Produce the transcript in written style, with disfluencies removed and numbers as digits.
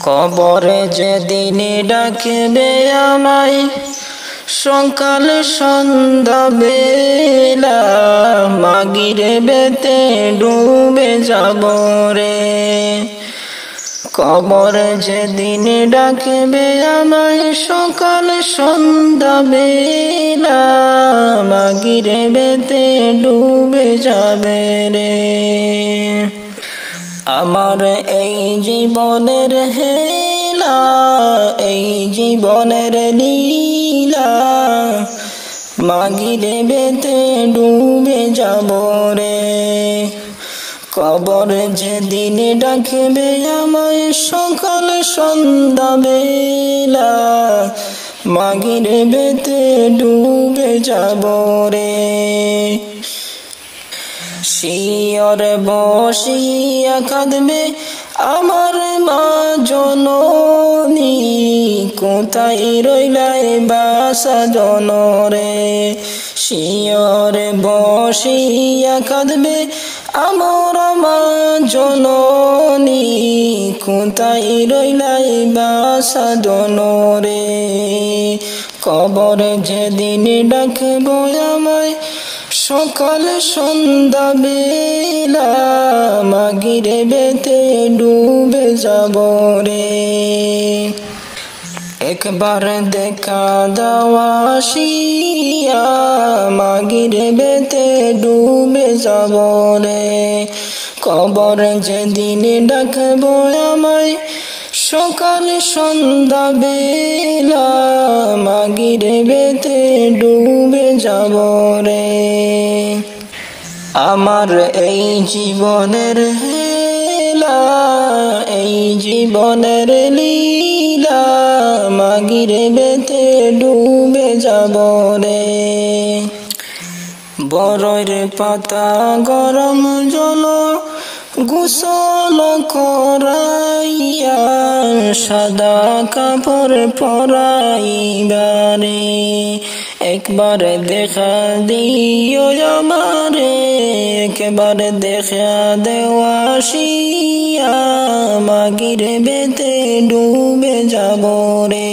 কবরে যেদিন ডাকবে আমায় সকাল সন্ধ্যা বেলা মাগরিবেতে ডুবে যাব রে। কবরে যেদিন ডাকবে আমায় সকাল সন্ধ্যা বেলা মাগরিবেতে ডুবে যাবে রে। আমার এই জীবনের হেলা এই জীবনের লীলা মাগরিবেতে ডুবে যাব রে। কবর যেদিন ডাকবে আমায় সকাল সন্ধ্যা বেলা মাগরিবেতে ডুবে যাব রে। শিয়র বসিয়া কাঁদবে আমার মা জননী, কোথায় রইলাই বাসা জনরে। শিয়র বসিয়া কাঁদবে আমার মা জননী, কোথায় রইলাই বাসা জনরে। কবর যেদিন ডাকবো আমায় সকাল সন্ধ্যা বেলা মাগরিবেতে ডুবে যাব রে। একবার দেখা দাও আসিয়া মাগরিবেতে ডুবে যাব রে। কবর যেদিন ডাকবো আমায় সকাল সন্ধ্যা বেলা মাগরিবেতে ডুবে যাব রে। আমার এই জীবনের হেলা এই জীবনের লীলা মাগরিবেতে ডুবে যাব রে। বরইর পাতা গরম জল গোসল করাইয়া সাদা কাপড় পরাইবারে। একবার দেখা দিও আমারে একবার দেখা দেওয়া আসিয়া মাগরিবেতে ডুবে যাব রে।